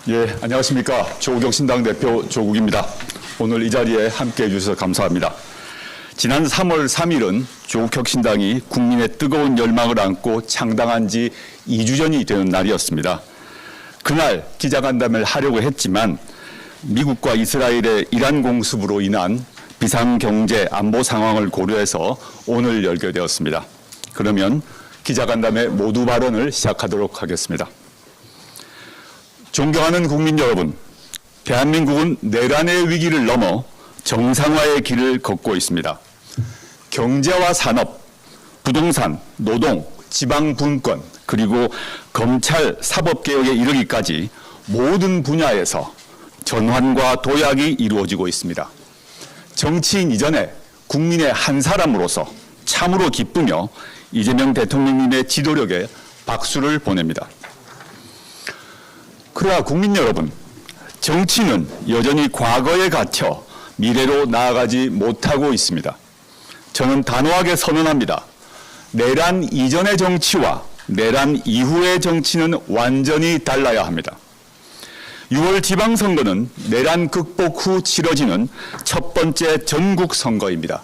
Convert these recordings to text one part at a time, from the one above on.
예, 안녕하십니까. 조국 신당 대표 조국입니다. 오늘 이 자리에 함께해 주셔서 감사합니다. 지난 3월 3일은 조국 신당이 국민의 뜨거운 열망을 안고 창당한 지 2주 전이 되는 날이었습니다. 그날 기자간담회를 하려고 했지만 미국과 이스라엘의 이란 공습으로 인한 비상경제 안보 상황을 고려해서 오늘 열게 되었습니다. 그러면 기자간담회 모두 발언을 시작하도록 하겠습니다. 존경하는 국민 여러분, 대한민국은 내란의 위기를 넘어 정상화의 길을 걷고 있습니다. 경제와 산업, 부동산, 노동, 지방분권, 그리고 검찰 사법개혁에 이르기까지 모든 분야에서 전환과 도약이 이루어지고 있습니다. 정치인 이전에 국민의 한 사람으로서 참으로 기쁘며 이재명 대통령님의 지도력에 박수를 보냅니다. 그러나 국민 여러분, 정치는 여전히 과거에 갇혀 미래로 나아가지 못하고 있습니다. 저는 단호하게 선언합니다. 내란 이전의 정치와 내란 이후의 정치는 완전히 달라야 합니다. 6월 지방선거는 내란 극복 후 치러지는 첫 번째 전국 선거입니다.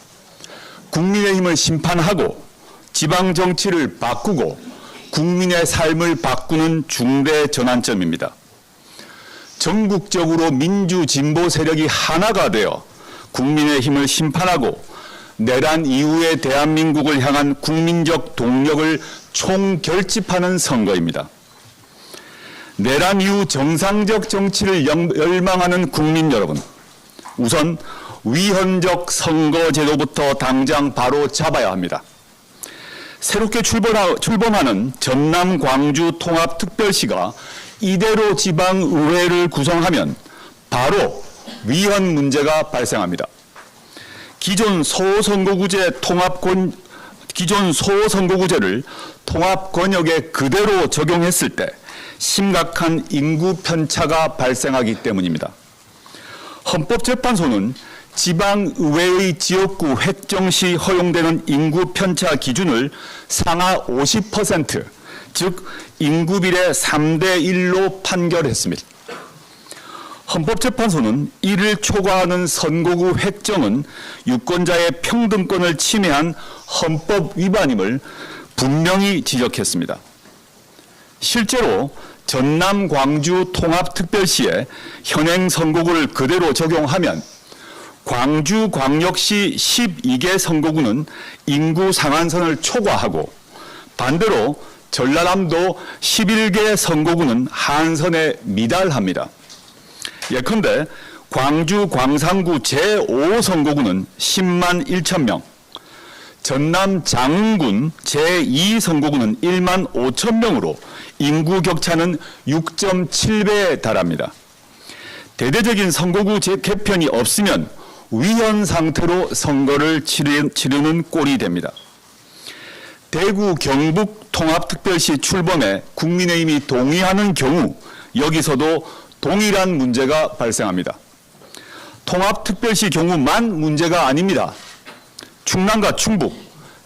국민의힘을 심판하고 지방 정치를 바꾸고 국민의 삶을 바꾸는 중대 전환점입니다. 전국적으로 민주 진보 세력이 하나가 되어 국민의힘을 심판하고 내란 이후의 대한민국을 향한 국민적 동력을 총결집하는 선거입니다. 내란 이후 정상적 정치를 열망하는 국민 여러분, 우선 위헌적 선거제도부터 당장 바로 잡아야 합니다. 새롭게 출범하는 전남 광주 통합특별시가 이대로 지방의회를 구성하면 바로 위헌 문제가 발생합니다. 기존 소선거구제를 통합권역에 그대로 적용했을 때 심각한 인구 편차가 발생하기 때문입니다. 헌법재판소는 지방의회의 지역구 획정 시 허용되는 인구 편차 기준을 상하 50%, 즉 인구 비례 3대 1로 판결했습니다. 헌법재판소는 이를 초과하는 선거구 획정은 유권자의 평등권을 침해한 헌법 위반임을 분명히 지적했습니다. 실제로 전남 광주 통합특별시에 현행 선거구를 그대로 적용하면 광주광역시 12개 선거구는 인구 상한선을 초과하고 반대로 전라남도 11개 선거구는 한선에 미달합니다. 예컨대 광주 광산구 제5선거구는 10만 1천 명, 전남 장흥군 제2선거구는 1만 5천 명으로 인구 격차는 6.7배에 달합니다. 대대적인 선거구 개편이 없으면 위헌 상태로 선거를 치르는 꼴이 됩니다. 대구 경북 통합특별시 출범에 국민의힘이 동의하는 경우 여기서도 동일한 문제가 발생합니다. 통합특별시 경우만 문제가 아닙니다. 충남과 충북,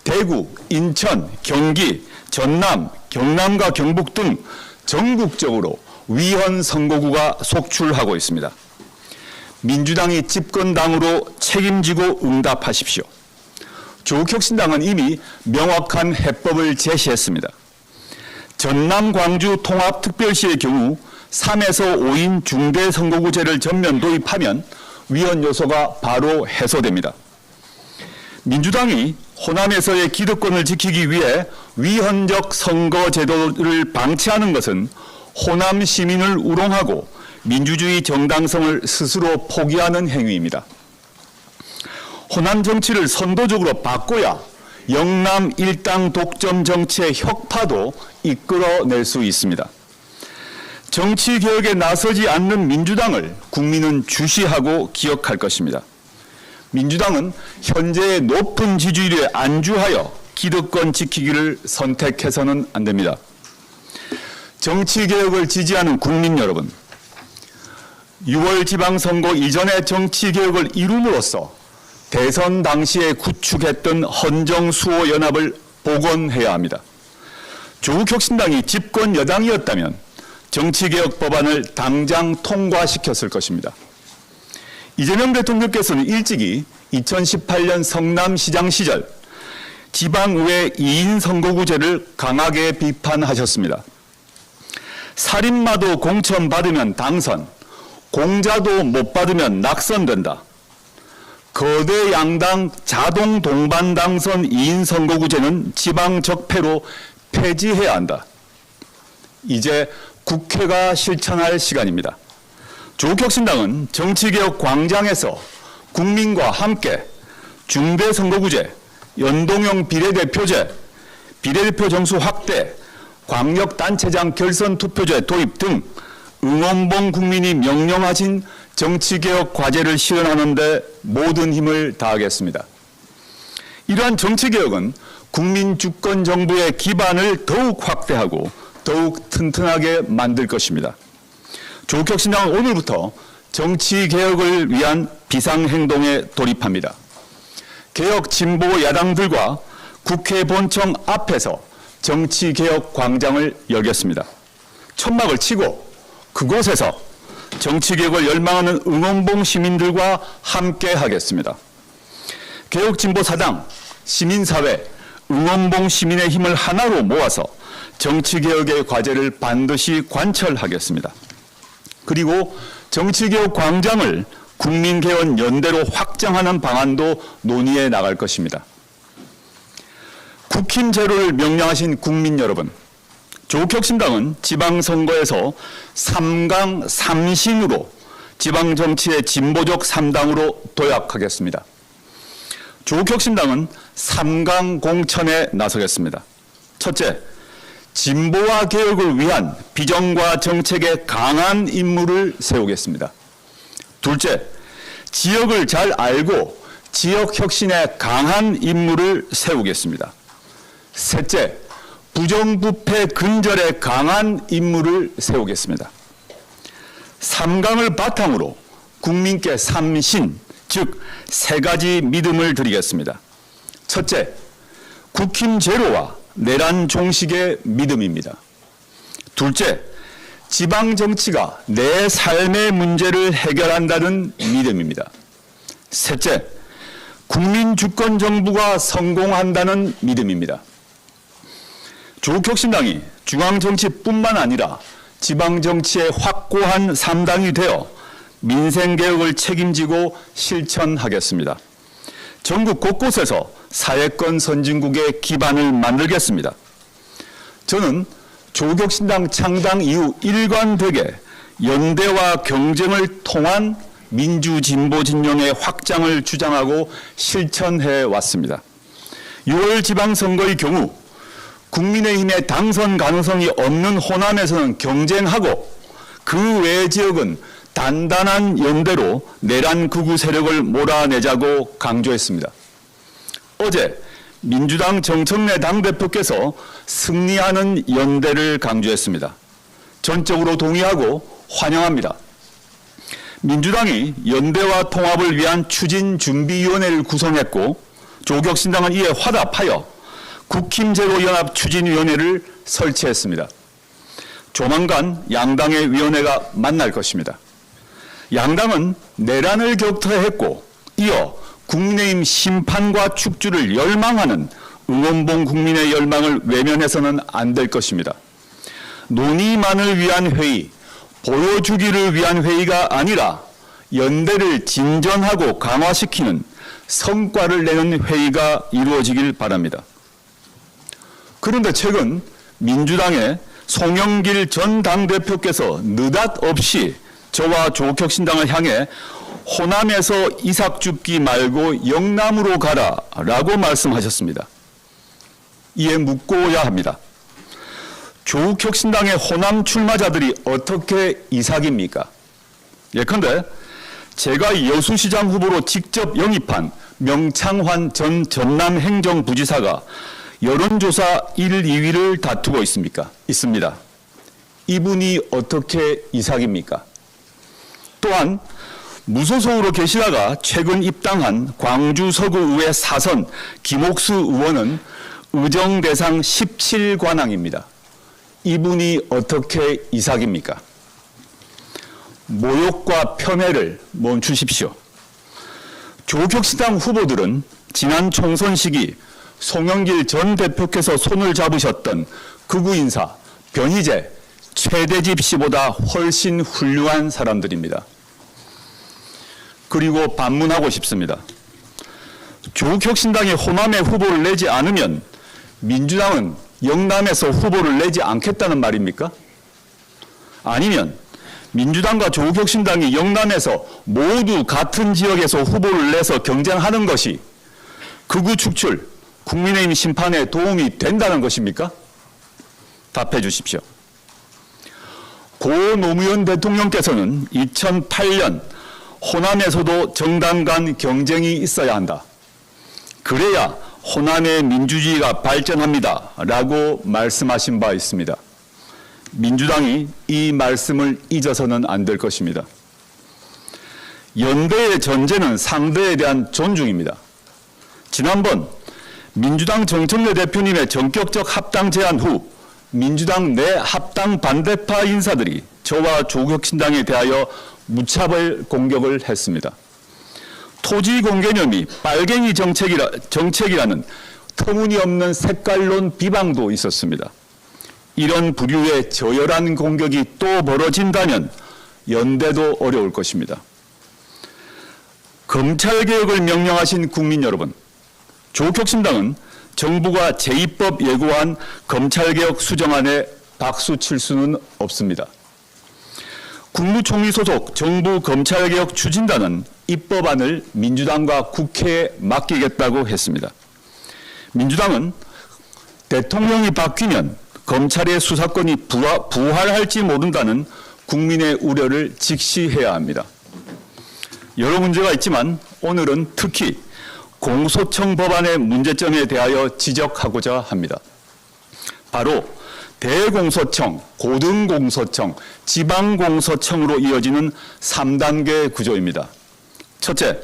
대구, 인천, 경기, 전남, 경남과 경북 등 전국적으로 위헌 선거구가 속출하고 있습니다. 민주당이 집권당으로 책임지고 응답하십시오. 조국혁신당은 이미 명확한 해법을 제시했습니다. 전남 광주 통합특별시의 경우 3에서 5인 중대선거구제를 전면 도입하면 위헌 요소가 바로 해소됩니다. 민주당이 호남에서의 기득권을 지키기 위해 위헌적 선거제도를 방치하는 것은 호남 시민을 우롱하고 민주주의 정당성을 스스로 포기하는 행위입니다. 호남 정치를 선도적으로 바꿔야 영남 일당 독점 정치의 혁파도 이끌어낼 수 있습니다. 정치 개혁에 나서지 않는 민주당을 국민은 주시하고 기억할 것입니다. 민주당은 현재의 높은 지지율에 안주하여 기득권 지키기를 선택해서는 안 됩니다. 정치 개혁을 지지하는 국민 여러분, 6월 지방선거 이전의 정치 개혁을 이룸으로써 대선 당시에 구축했던 헌정수호 연합을 복원해야 합니다. 조국혁신당이 집권 여당이었다면 정치개혁 법안을 당장 통과시켰을 것입니다. 이재명 대통령께서는 일찍이 2018년 성남시장 시절 지방의회 2인 선거구제를 강하게 비판하셨습니다. 살인마도 공천 받으면 당선, 공자도 못 받으면 낙선된다. 거대 양당 자동 동반 당선 2인 선거구제는 지방 적폐로 폐지해야 한다. 이제 국회가 실천할 시간입니다. 조국혁신당은 정치개혁 광장에서 국민과 함께 중대선거구제, 연동형 비례대표제, 비례대표 정수 확대, 광역단체장 결선 투표제 도입 등 응원봉 국민이 명령하신 정치개혁 과제를 실현하는 데 모든 힘을 다하겠습니다. 이러한 정치개혁은 국민 주권 정부의 기반을 더욱 확대하고 더욱 튼튼하게 만들 것입니다. 조국혁신당은 오늘부터 정치개혁을 위한 비상행동에 돌입합니다. 개혁 진보 야당들과 국회 본청 앞에서 정치개혁 광장을 열겠습니다. 천막을 치고 그곳에서 정치개혁을 열망하는 응원봉 시민들과 함께 하겠습니다. 개혁진보사당, 시민사회, 응원봉 시민의 힘을 하나로 모아서 정치개혁의 과제를 반드시 관철하겠습니다. 그리고 정치개혁 광장을 국민개헌 연대로 확장하는 방안도 논의해 나갈 것입니다. 국힘 제로를 명령하신 국민 여러분, 조국혁신당은 지방선거에서 3강 3신으로 지방정치의 진보적 3당으로 도약하겠습니다. 조국혁신당은 3강 공천에 나서겠습니다. 첫째, 진보와 개혁을 위한 비전과 정책에 강한 인물을 세우겠습니다. 둘째, 지역을 잘 알고 지역 혁신에 강한 인물을 세우겠습니다. 셋째, 부정부패 근절에 강한 인물을 세우겠습니다. 3강을 바탕으로 국민께 3신, 즉 3가지 믿음을 드리겠습니다. 첫째, 국힘 제로와 내란 종식의 믿음입니다. 둘째, 지방 정치가 내 삶의 문제를 해결한다는 믿음입니다. 셋째, 국민 주권 정부가 성공한다는 믿음입니다. 조국혁신당이 중앙정치뿐만 아니라 지방정치의 확고한 3당이 되어 민생개혁을 책임지고 실천하겠습니다. 전국 곳곳에서 사회권 선진국의 기반을 만들겠습니다. 저는 조국혁신당 창당 이후 일관되게 연대와 경쟁을 통한 민주진보 진영의 확장을 주장하고 실천해 왔습니다. 6월 지방선거의 경우 국민의힘의 당선 가능성이 없는 호남에서는 경쟁하고 그 외 지역은 단단한 연대로 내란 극우 세력을 몰아내자고 강조했습니다. 어제 민주당 정청래 당대표께서 승리하는 연대를 강조했습니다. 전적으로 동의하고 환영합니다. 민주당이 연대와 통합을 위한 추진준비위원회를 구성했고 조국혁신당은 이에 화답하여 국힘제로연합 추진위원회를 설치했습니다. 조만간 양당의 위원회가 만날 것입니다. 양당은 내란을 격퇴했고 이어 국민의힘 심판과 축주를 열망하는 응원봉 국민의 열망을 외면해서는 안 될 것입니다. 논의만을 위한 회의, 보여주기를 위한 회의가 아니라 연대를 진전하고 강화시키는 성과를 내는 회의가 이루어지길 바랍니다. 그런데 최근 민주당의 송영길 전 당대표께서 느닷없이 저와 조국혁신당을 향해 호남에서 이삭 줍기 말고 영남으로 가라라고 말씀하셨습니다. 이에 묻고야 합니다. 조국혁신당의 호남 출마자들이 어떻게 이삭입니까? 예컨대 제가 여수시장 후보로 직접 영입한 명창환 전 전남행정부지사가 여론조사 1, 2위를 다투고 있습니다. 이분이 어떻게 이삭입니까? 또한 무소속으로 계시다가 최근 입당한 광주 서구의회 4선 김옥수 의원은 의정 대상 17관왕입니다. 이분이 어떻게 이삭입니까? 모욕과 폄훼를 멈추십시오. 조국혁신당 후보들은 지난 총선 시기 송영길 전 대표께서 손을 잡으셨던 극우 인사 변희재, 최대집 씨보다 훨씬 훌륭한 사람들입니다. 그리고 반문하고 싶습니다. 조국혁신당이 호남에 후보를 내지 않으면 민주당은 영남에서 후보를 내지 않겠다는 말입니까? 아니면 민주당과 조국혁신당이 영남에서 모두 같은 지역에서 후보를 내서 경쟁하는 것이 극우 축출, 국민의힘 심판에 도움이 된다는 것입니까? 답해 주십시오. 고 노무현 대통령께서는 2008년 호남에서도 정당 간 경쟁이 있어야 한다. 그래야 호남의 민주주의가 발전합니다. 라고 말씀하신 바 있습니다. 민주당이 이 말씀을 잊어서는 안 될 것입니다. 연대의 전제는 상대에 대한 존중입니다. 지난번 민주당 정청래 대표님의 전격적 합당 제안 후 민주당 내 합당 반대파 인사들이 저와 조국혁신당에 대하여 무차별 공격을 했습니다. 토지 공개념이 빨갱이 정책이라는 터무니없는 색깔론 비방도 있었습니다. 이런 부류의 저열한 공격이 또 벌어진다면 연대도 어려울 것입니다. 검찰개혁을 명령하신 국민 여러분, 조국혁신당은 정부가 제2법 예고한 검찰개혁 수정안에 박수 칠 수는 없습니다. 국무총리 소속 정부 검찰개혁 추진단은 입법안을 민주당과 국회에 맡기겠다고 했습니다. 민주당은 대통령이 바뀌면 검찰의 수사권이 부활할지 모른다는 국민의 우려를 직시해야 합니다. 여러 문제가 있지만 오늘은 특히 공소청 법안의 문제점에 대하여 지적하고자 합니다. 바로 대공소청, 고등공소청, 지방공소청으로 이어지는 3단계 구조입니다. 첫째,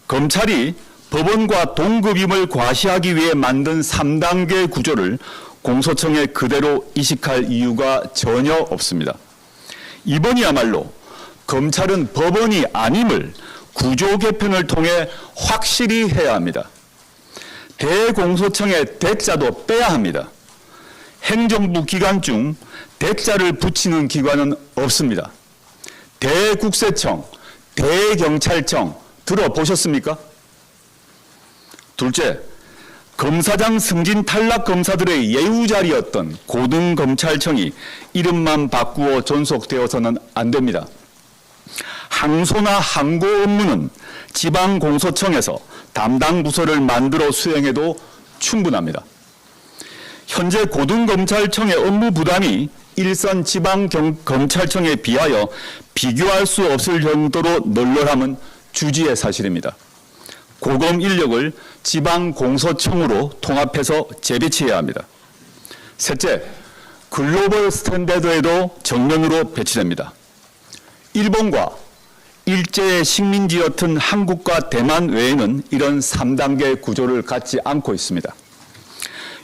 검찰이 법원과 동급임을 과시하기 위해 만든 3단계 구조를 공소청에 그대로 이식할 이유가 전혀 없습니다. 이번이야말로 검찰은 법원이 아님을 구조 개편을 통해 확실히 해야 합니다. 대공소청의 대자도 빼야 합니다. 행정부 기관 중 대자를 붙이는 기관은 없습니다. 대국세청, 대경찰청 들어보셨습니까? 둘째, 검사장 승진 탈락 검사들의 예우자리였던 고등검찰청이 이름만 바꾸어 존속되어서는 안 됩니다. 항소나 항고 업무는 지방공소청에서 담당 부서를 만들어 수행해도 충분합니다. 현재 고등검찰청의 업무 부담이 일선 지방검찰청에 비하여 비교할 수 없을 정도로 널널함은 주지의 사실입니다. 고검 인력을 지방공소청으로 통합해서 재배치해야 합니다. 셋째, 글로벌 스탠다드에도 정면으로 배치됩니다. 일본과 일제의 식민지였던 한국과 대만 외에는 이런 3단계 구조를 갖지 않고 있습니다.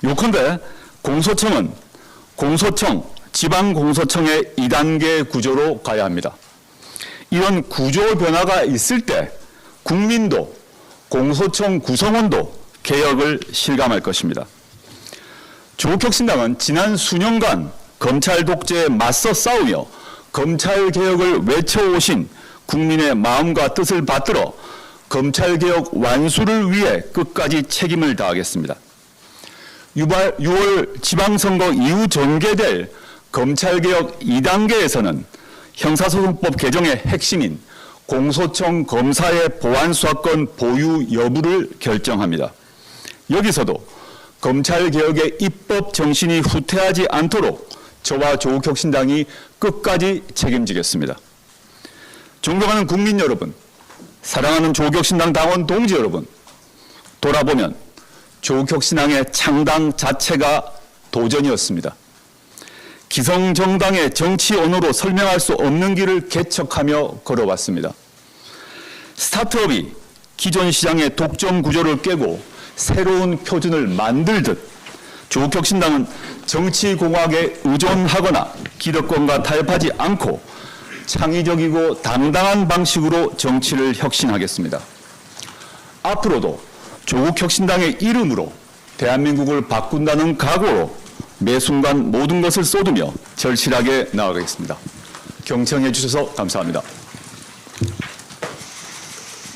요컨대 공소청은 공소청, 지방공소청의 2단계 구조로 가야 합니다. 이런 구조 변화가 있을 때 국민도 공소청 구성원도 개혁을 실감할 것입니다. 조국혁신당은 지난 수년간 검찰 독재에 맞서 싸우며 검찰개혁을 외쳐오신 국민의 마음과 뜻을 받들어 검찰개혁 완수를 위해 끝까지 책임을 다하겠습니다. 6월 지방선거 이후 전개될 검찰개혁 2단계에서는 형사소송법 개정의 핵심인 공소청 검사의 보안수사권 보유 여부를 결정합니다. 여기서도 검찰개혁의 입법 정신이 후퇴하지 않도록 저와 조국혁신당이 끝까지 책임지겠습니다. 존경하는 국민 여러분, 사랑하는 조국혁신당 당원 동지 여러분, 돌아보면 조국혁신당의 창당 자체가 도전이었습니다. 기성정당의 정치 언어로 설명할 수 없는 길을 개척하며 걸어왔습니다. 스타트업이 기존 시장의 독점 구조를 깨고 새로운 표준을 만들듯 조국혁신당은 정치공학에 의존하거나 기득권과 타협하지 않고 창의적이고 당당한 방식으로 정치를 혁신하겠습니다. 앞으로도 조국혁신당의 이름으로 대한민국을 바꾼다는 각오로 매 순간 모든 것을 쏟으며 절실하게 나아가겠습니다. 경청해 주셔서 감사합니다.